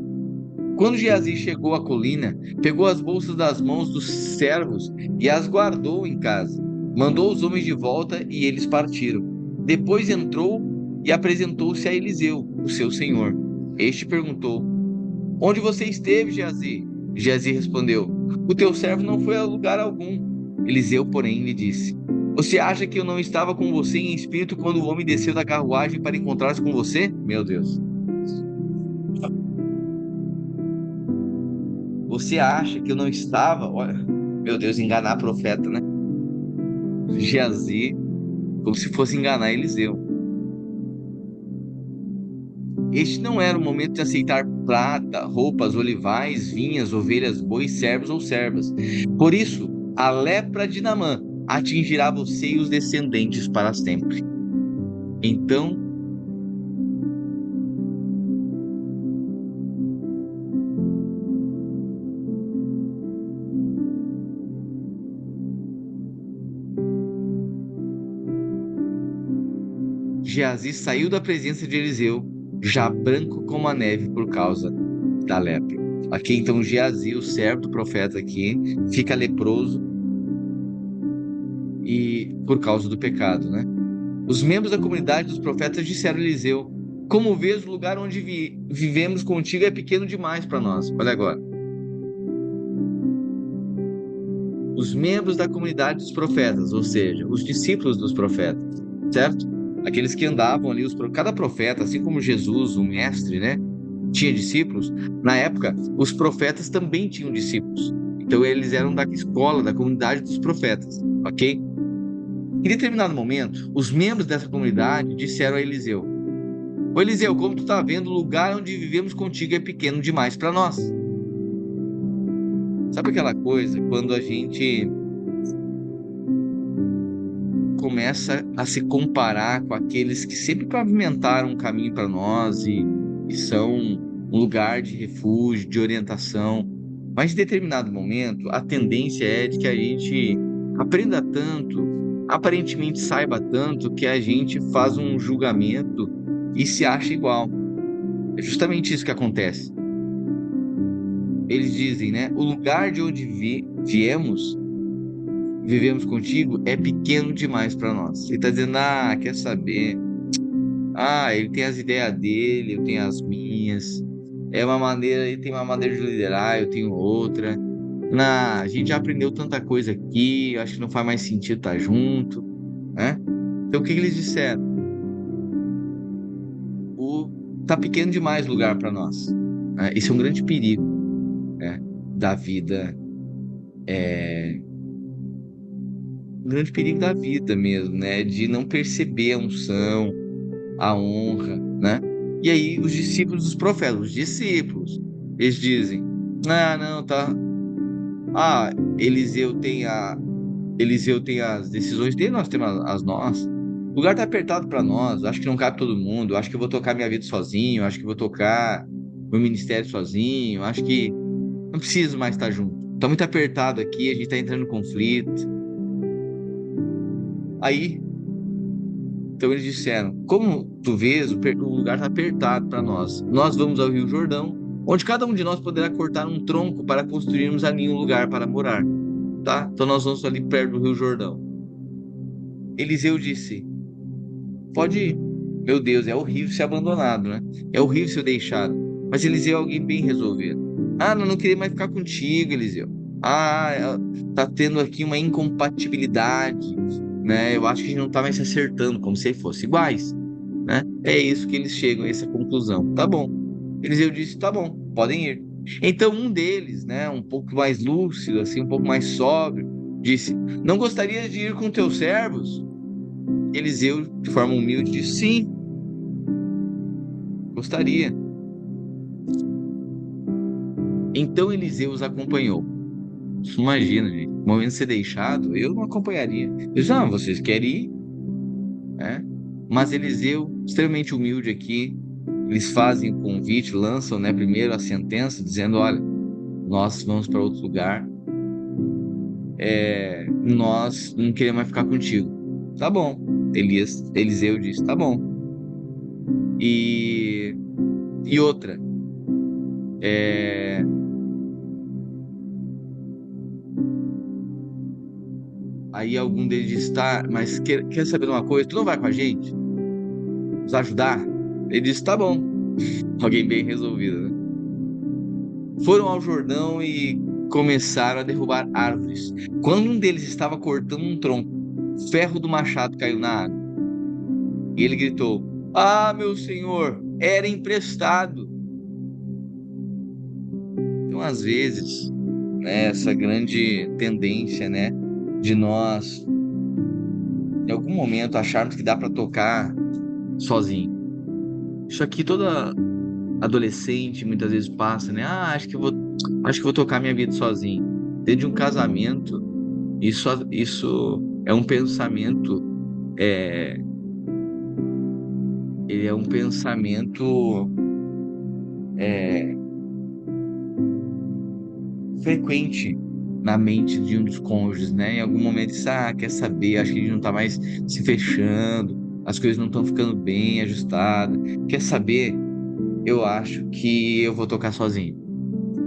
Quando Geazi chegou à colina, pegou as bolsas das mãos dos servos e as guardou em casa. Mandou os homens de volta e eles partiram. Depois entrou e apresentou-se a Eliseu, o seu senhor. Este perguntou: Onde você esteve, Geazi? Geazi respondeu: O teu servo não foi a lugar algum. Eliseu, porém, lhe disse: Você acha que eu não estava com você em espírito quando o homem desceu da carruagem para encontrar-se com você? Meu Deus. Você acha que eu não estava? Olha, meu Deus, enganar profeta, né? Geazi, como se fosse enganar Eliseu. Este não era o momento de aceitar prata, roupas, olivais, vinhas, ovelhas, bois, servos ou servas. Por isso, a lepra de Naamã atingirá você e os descendentes para sempre. Então, Geazi saiu da presença de Eliseu, já branco como a neve por causa da lepra. Aqui então Geazi, o servo do profeta aqui, fica leproso e por causa do pecado, né? Os membros da comunidade dos profetas disseram a Eliseu: Como vês, o lugar onde vivemos contigo é pequeno demais para nós. Olha agora. Os membros da comunidade dos profetas, ou seja, os discípulos dos profetas, certo? Aqueles que andavam ali, cada profeta, assim como Jesus, o mestre, né, tinha discípulos. Na época, os profetas também tinham discípulos. Então, eles eram da escola, da comunidade dos profetas, ok? Em determinado momento, os membros dessa comunidade disseram a Eliseu: Ô Eliseu, como tu está vendo, o lugar onde vivemos contigo é pequeno demais para nós. Sabe aquela coisa, quando a gente começa a se comparar com aqueles que sempre pavimentaram um caminho para nós e são um lugar de refúgio, de orientação. Mas em determinado momento, a tendência é de que a gente aprenda tanto, aparentemente saiba tanto, que a gente faz um julgamento e se acha igual. É justamente isso que acontece. Eles dizem, né? O lugar de onde vivemos contigo é pequeno demais para nós. Ele está dizendo: quer saber? Ele tem as ideias dele, eu tenho as minhas. Ele tem uma maneira de liderar, eu tenho outra. A gente já aprendeu tanta coisa aqui, eu acho que não faz mais sentido estar junto, né? Então o que eles disseram? Tá pequeno demais o lugar para nós, né? Esse é um grande perigo, né, da vida. Um grande perigo da vida mesmo, né? De não perceber a unção, a honra, né? E aí os discípulos dos profetas, eles dizem: não, tá. Eliseu tem as decisões dele, nós temos as nossas. O lugar tá apertado para nós, acho que não cabe todo mundo, acho que eu vou tocar minha vida sozinho, acho que eu vou tocar meu ministério sozinho, acho que não preciso mais estar junto. Tá muito apertado aqui, a gente tá entrando em conflito. Aí, então eles disseram: Como tu vês, o lugar está apertado para nós. Nós vamos ao Rio Jordão, onde cada um de nós poderá cortar um tronco para construirmos ali um lugar para morar. Tá? Então nós vamos ali perto do Rio Jordão. Eliseu disse: Pode ir. Meu Deus, é horrível ser abandonado, né? É horrível ser deixado. Mas Eliseu é alguém bem resolvido. Não queria mais ficar contigo, Eliseu. Tá tendo aqui uma incompatibilidade, né? Eu acho que a gente não tá mais se acertando, como se fossem iguais, né? É isso que eles chegam a essa conclusão. Tá bom. Eliseu disse: Tá bom, podem ir. Então um deles, né, um pouco mais lúcido, assim, um pouco mais sóbrio, disse: Não gostaria de ir com teus servos? Eliseu, de forma humilde, disse: Sim, gostaria. Então Eliseu os acompanhou. Imagina, gente, no momento de ser deixado, eu não acompanharia. Eu disse: vocês querem ir? Mas Eliseu, extremamente humilde aqui, eles fazem o convite, lançam, né, primeiro a sentença, dizendo: olha, nós vamos para outro lugar, nós não queremos mais ficar contigo. Tá bom. Eliseu disse: tá bom. E, e outra, é, aí algum deles disse: tá, mas quer saber de uma coisa? Tu não vai com a gente? Nos ajudar? Ele disse: tá bom. Alguém bem resolvido, né? Foram ao Jordão e começaram a derrubar árvores. Quando um deles estava cortando um tronco, o ferro do machado caiu na água. E ele gritou: ah, meu senhor, era emprestado. Então, às vezes, né, essa grande tendência, né, de nós, em algum momento, acharmos que dá para tocar sozinho. Isso aqui toda adolescente muitas vezes passa, né? Ah, acho que vou tocar minha vida sozinho. Dentro de um casamento, isso é um pensamento, é, ele é um pensamento é, frequente na mente de um dos cônjuges, né? Em algum momento, isso, quer saber? Acho que a gente não tá mais se fechando, as coisas não estão ficando bem ajustadas. Quer saber? Eu acho que eu vou tocar sozinho.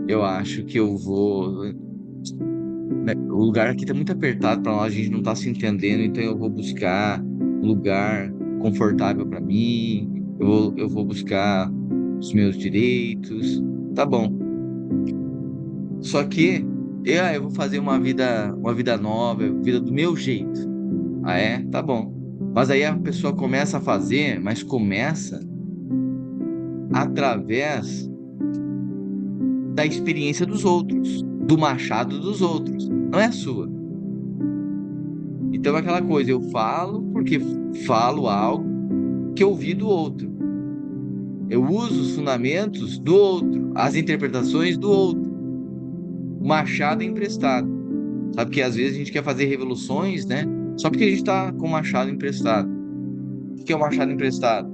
Eu acho que eu vou, né, o lugar aqui tá muito apertado para nós, a gente não tá se entendendo, então eu vou buscar um lugar confortável para mim, eu vou buscar os meus direitos, tá bom. Só que eu vou fazer uma vida nova, vida do meu jeito. Ah, é? Tá bom. Mas aí a pessoa começa a fazer, mas começa através da experiência dos outros, do machado dos outros, não é a sua. Então é aquela coisa, eu falo porque falo algo que eu ouvi do outro. Eu uso os fundamentos do outro, as interpretações do outro. O machado é emprestado. Sabe que às vezes a gente quer fazer revoluções, né? Só porque a gente está com o machado emprestado. O que é o machado emprestado?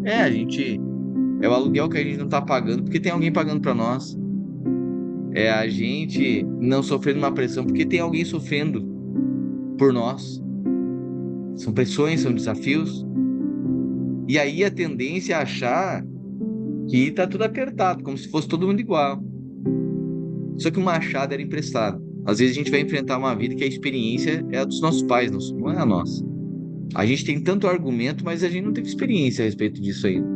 É o aluguel que a gente não está pagando porque tem alguém pagando para nós. É a gente não sofrendo uma pressão porque tem alguém sofrendo por nós. São pressões, são desafios. E aí a tendência é achar que tá tudo apertado, como se fosse todo mundo igual. Só que o machado era emprestado. Às vezes a gente vai enfrentar uma vida que a experiência é a dos nossos pais, não é a nossa. A gente tem tanto argumento, mas a gente não teve experiência a respeito disso ainda.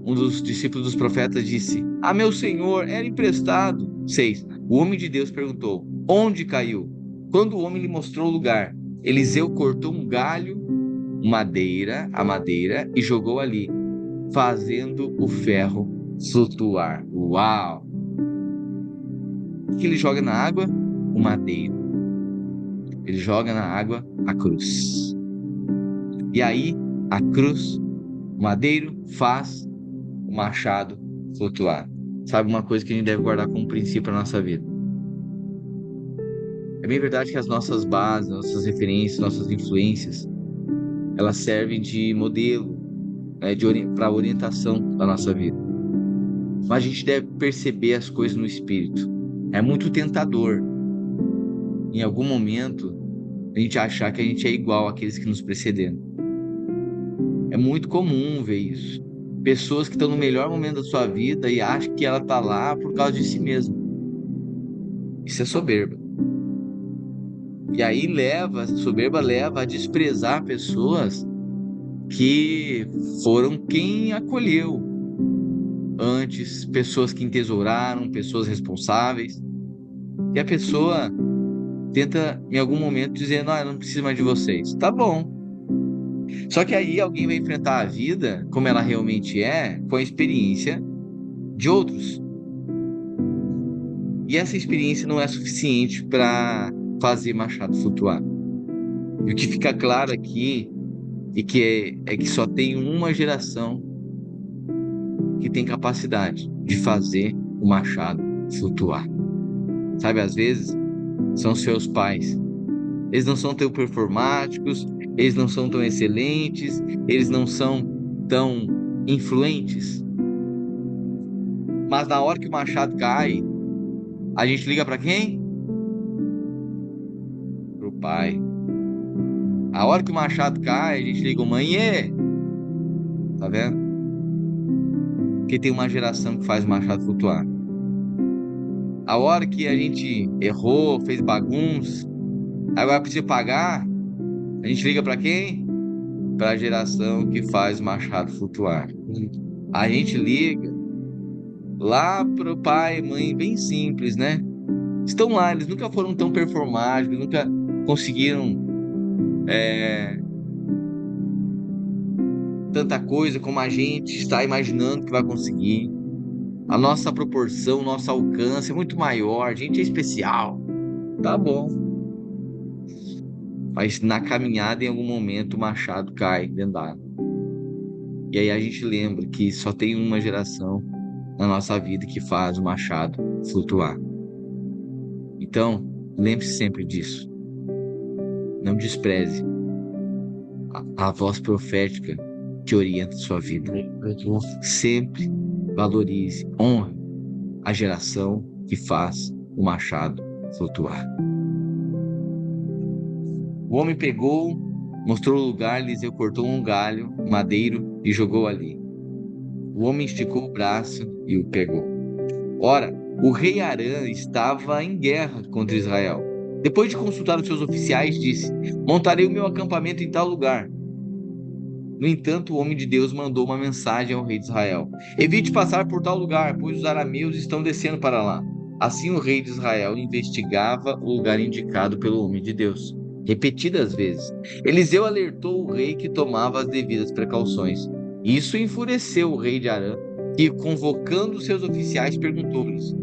Um dos discípulos dos profetas disse: ah, meu senhor, era emprestado. 6. O homem de Deus perguntou: onde caiu? Quando o homem lhe mostrou o lugar, Eliseu cortou um galho, a madeira, e jogou ali, fazendo o ferro flutuar. Uau! O que ele joga na água? O madeiro. Ele joga na água a cruz. E aí, a cruz, o madeiro, faz o machado flutuar. Sabe uma coisa que a gente deve guardar como princípio na nossa vida? É bem verdade que as nossas bases, nossas referências, nossas influências, elas servem de modelo, né, para orientação da nossa vida. Mas a gente deve perceber as coisas no espírito. É muito tentador, em algum momento, a gente achar que a gente é igual àqueles que nos precederam. É muito comum ver isso. Pessoas que estão no melhor momento da sua vida e acham que ela está lá por causa de si mesma. Isso é soberba. E aí essa soberba leva a desprezar pessoas que foram quem acolheu antes, pessoas que entesouraram, pessoas responsáveis. E a pessoa tenta, em algum momento, dizer: não, eu não preciso mais de vocês. Tá bom. Só que aí alguém vai enfrentar a vida como ela realmente é, com a experiência de outros. E essa experiência não é suficiente para fazer Machado flutuar. E o que fica claro aqui e que é que só tem uma geração que tem capacidade de fazer o machado flutuar. Sabe, às vezes são seus pais, eles não são tão performáticos, eles não são tão excelentes, eles não são tão influentes. Mas na hora que o machado cai, a gente liga para quem? Pro pai. A hora que o machado cai, a gente liga, mãe, tá vendo? Porque tem uma geração que faz o machado flutuar. A hora que a gente errou, fez bagunça, agora precisa pagar, a gente liga para quem? Para a geração que faz o machado flutuar. A gente liga lá pro pai e mãe, bem simples, né? Estão lá, eles nunca foram tão performáticos, nunca conseguiram tanta coisa como a gente está imaginando que vai conseguir. A nossa proporção, nosso alcance é muito maior, a gente é especial. Tá bom. Mas na caminhada, em algum momento, o machado cai dentro da água. E aí a gente lembra que só tem uma geração na nossa vida que faz o machado flutuar. Então, lembre-se sempre disso. Não despreze a voz profética que orienta a sua vida. Sempre valorize, honre a geração que faz o machado flutuar. O homem pegou, mostrou o lugar, Eliseu cortou um galho, madeiro e jogou ali. O homem esticou o braço e o pegou. Ora, o rei Arã estava em guerra contra Israel. Depois de consultar os seus oficiais, disse: montarei o meu acampamento em tal lugar. No entanto, o homem de Deus mandou uma mensagem ao rei de Israel: evite passar por tal lugar, pois os arameus estão descendo para lá. Assim o rei de Israel investigava o lugar indicado pelo homem de Deus, repetidas vezes. Eliseu alertou o rei que tomava as devidas precauções. Isso enfureceu o rei de Arã, que, convocando seus oficiais, perguntou-lhes: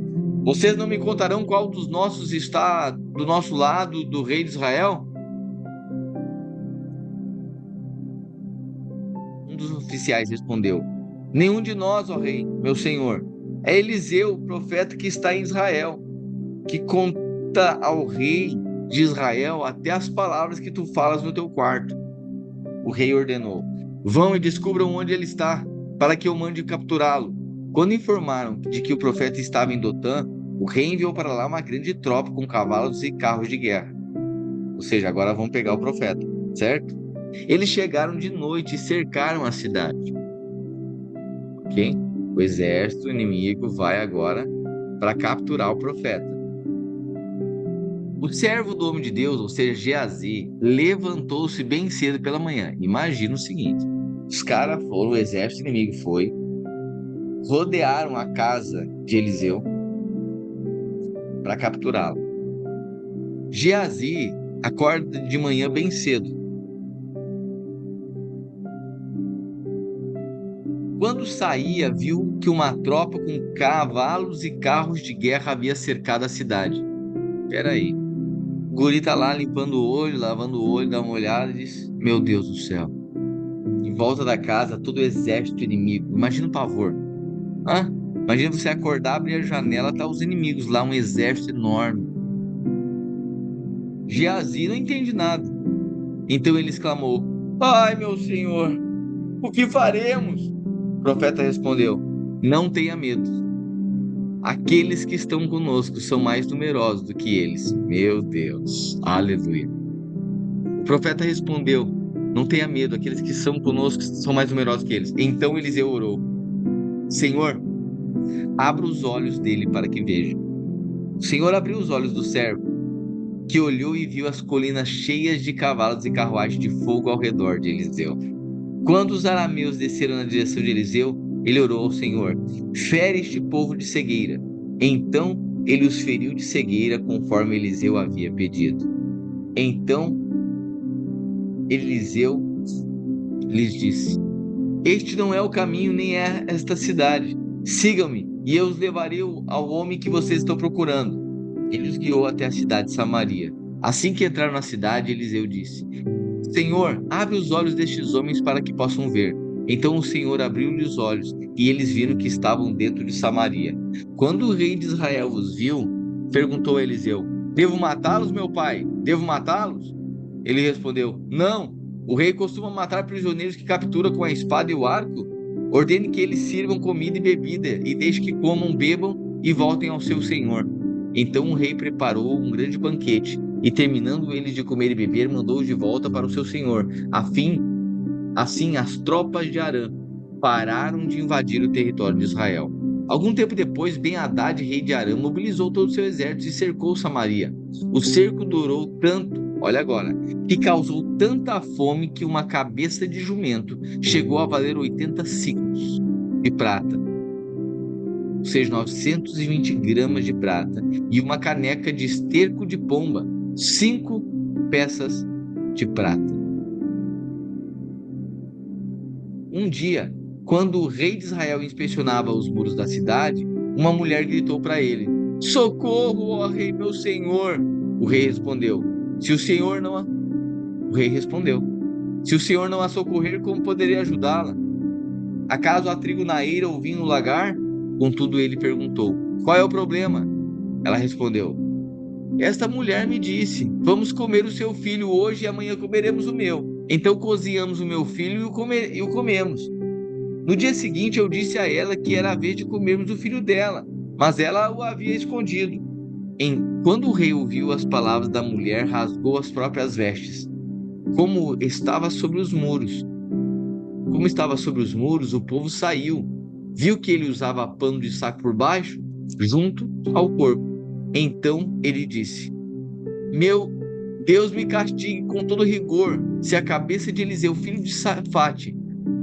vocês não me contarão qual dos nossos está do nosso lado do rei de Israel? Um dos oficiais respondeu: nenhum de nós, ó rei, meu senhor. É Eliseu, o profeta que está em Israel, que conta ao rei de Israel até as palavras que tu falas no teu quarto. O rei ordenou: vão e descubram onde ele está, para que eu mande capturá-lo. Quando informaram de que o profeta estava em Dotã, o rei enviou para lá uma grande tropa com cavalos e carros de guerra. Ou seja, agora vão pegar o profeta, certo? Eles chegaram de noite e cercaram a cidade. Ok? O exército inimigo vai agora para capturar o profeta. O servo do homem de Deus, ou seja, Geazi, levantou-se bem cedo pela manhã. Imagina o seguinte: os caras foram, o exército inimigo foi, rodearam a casa de Eliseu para capturá-lo. Geazi acorda de manhã bem cedo. Quando saía, viu que uma tropa com cavalos e carros de guerra havia cercado a cidade. Peraí. O guri tá lá limpando o olho, lavando o olho, dá uma olhada e diz: meu Deus do céu. Em volta da casa, todo o exército inimigo. Imagina o pavor. Hã? Imagina você acordar, abrir a janela, tá os inimigos lá, um exército enorme. Geazi não entende nada. Então ele exclamou: ai, meu senhor, o que faremos? O profeta respondeu: não tenha medo. Aqueles que estão conosco são mais numerosos do que eles. Meu Deus, aleluia. O profeta respondeu: não tenha medo, aqueles que são conosco são mais numerosos que eles. Então Eliseu orou: Senhor, abra os olhos dele para que veja. O Senhor abriu os olhos do servo, que olhou e viu as colinas cheias de cavalos e carruagens de fogo ao redor de Eliseu. Quando os arameus desceram na direção de Eliseu, ele orou ao Senhor: fere este povo de cegueira. Então ele os feriu de cegueira, conforme Eliseu havia pedido. Então Eliseu lhes disse: este não é o caminho, nem é esta cidade. Sigam-me, e eu os levarei ao homem que vocês estão procurando. Ele os guiou até a cidade de Samaria. Assim que entraram na cidade, Eliseu disse: Senhor, abre os olhos destes homens para que possam ver. Então o Senhor abriu-lhe os olhos, e eles viram que estavam dentro de Samaria. Quando o rei de Israel os viu, perguntou a Eliseu: Devo matá-los, meu pai? Devo matá-los? Ele respondeu: Não. O rei costuma matar prisioneiros que captura com a espada e o arco. Ordene que eles sirvam comida e bebida, e deixe que comam, bebam e voltem ao seu senhor. Então o rei preparou um grande banquete, e terminando eles de comer e beber, mandou-os de volta para o seu senhor. Assim, as tropas de Arã pararam de invadir o território de Israel. Algum tempo depois, Ben-Hadad, rei de Arã, mobilizou todo o seu exército e cercou Samaria. O cerco durou tanto, olha agora, que causou tanta fome que uma cabeça de jumento chegou a valer 80 siclos de prata, ou seja, 920 gramas de prata, e uma caneca de esterco de pomba, 5 peças de prata. Um dia, quando o rei de Israel inspecionava os muros da cidade, uma mulher gritou para ele: Socorro, ó rei, meu senhor! O rei respondeu: Se o senhor não a... O rei respondeu: Se o senhor não a socorrer, como poderia ajudá-la? Acaso há trigo na eira ou vinho no lagar? Contudo, ele perguntou: Qual é o problema? Ela respondeu: Esta mulher me disse: Vamos comer o seu filho hoje e amanhã comeremos o meu. Então cozinhamos o meu filho e o comemos. No dia seguinte, eu disse a ela que era a vez de comermos o filho dela, mas ela o havia escondido. Quando o rei ouviu as palavras da mulher, rasgou as próprias vestes. Como estava sobre os muros, o povo saiu. Viu que ele usava pano de saco por baixo, junto ao corpo. Então ele disse: Meu Deus me castigue com todo rigor, se a cabeça de Eliseu, filho de Safate,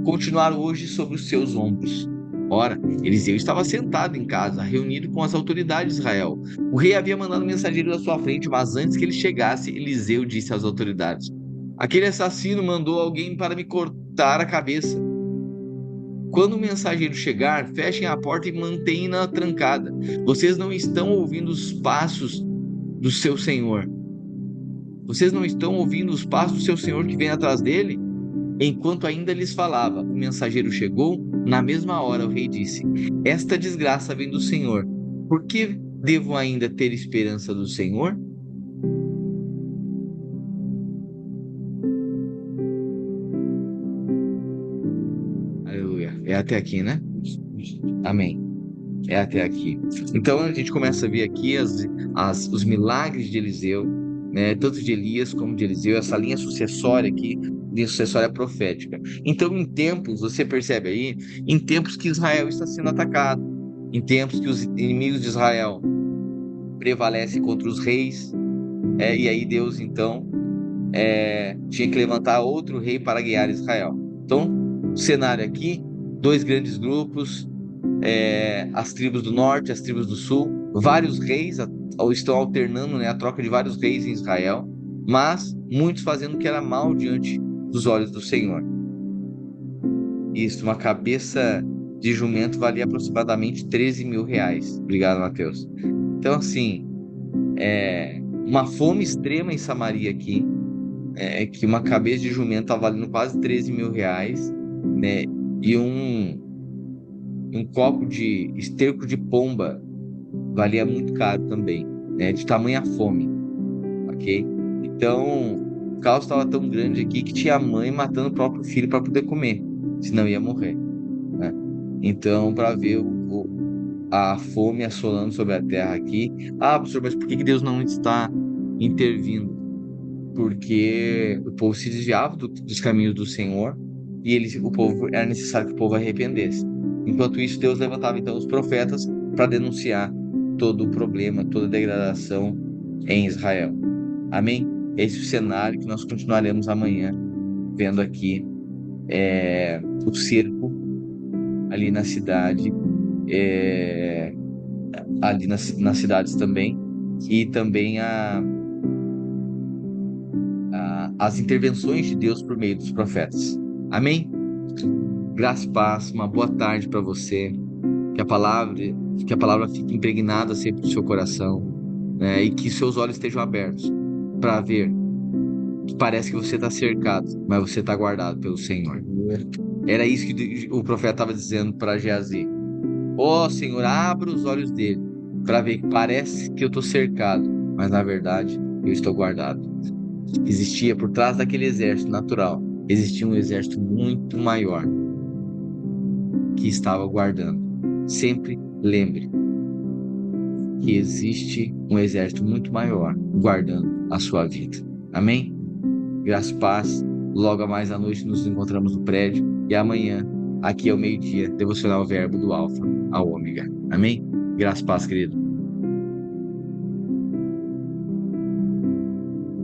continuar hoje sobre os seus ombros. Ora, Eliseu estava sentado em casa, reunido com as autoridades de Israel. O rei havia mandado mensageiros à sua frente, mas antes que ele chegasse, Eliseu disse às autoridades: Aquele assassino mandou alguém para me cortar a cabeça. Quando o mensageiro chegar, fechem a porta e mantenham-na trancada. Vocês não estão ouvindo os passos do seu senhor. Vocês não estão ouvindo os passos do seu senhor que vem atrás dele? Enquanto ainda lhes falava, o mensageiro chegou. Na mesma hora, o rei disse: Esta desgraça vem do Senhor. Por que devo ainda ter esperança do Senhor? Aleluia. É até aqui, né? Amém. É até aqui. Então a gente começa a ver aqui os milagres de Eliseu, né? Tanto de Elias como de Eliseu, essa linha sucessória aqui, linha sucessória profética. Então, em tempos, você percebe aí, em tempos que Israel está sendo atacado, em tempos que os inimigos de Israel prevalecem contra os reis, e aí Deus, então, tinha que levantar outro rei para guiar Israel. Então, o cenário aqui, 2 grandes grupos, as tribos do norte, as tribos do sul, vários reis estão alternando, né, a troca de vários reis em Israel, mas muitos fazendo o que era mal diante dos olhos do Senhor. Isso, uma cabeça de jumento valia aproximadamente 13 mil reais. Obrigado, Mateus. Então, assim, uma fome extrema em Samaria aqui, que uma cabeça de jumento está valendo quase 13 mil reais, né, e um copo de esterco de pomba valia muito caro também, né? De tamanha fome, ok? Então, o caos estava tão grande aqui que tinha a mãe matando o próprio filho para poder comer, senão ia morrer, né? Então, para ver a fome assolando sobre a terra aqui. Ah, professor, mas por que Deus não está intervindo? Porque o povo se desviava dos caminhos do Senhor e era necessário que o povo arrependesse. Enquanto isso, Deus levantava então os profetas para denunciar todo o problema, toda a degradação em Israel. Amém? Esse é o cenário que nós continuaremos amanhã vendo aqui o cerco ali na cidade, ali nas cidades também, e também as intervenções de Deus por meio dos profetas. Amém? Graça e paz, uma boa tarde para você, que a palavra fique impregnada sempre no seu coração, né? E que seus olhos estejam abertos para ver que parece que você está cercado, mas você está guardado pelo Senhor. Era isso que o profeta estava dizendo para Geazi: Ó Senhor, abra os olhos dele para ver que parece que eu estou cercado, mas na verdade eu estou guardado. Existia por trás daquele exército natural, existia um exército muito maior que estava guardando. Sempre lembre que existe um exército muito maior guardando a sua vida. Amém? Graças e paz. Logo mais à noite nos encontramos no prédio e amanhã, aqui ao meio-dia, devocional verbo do Alfa ao Ômega. Amém? Graças e paz, querido.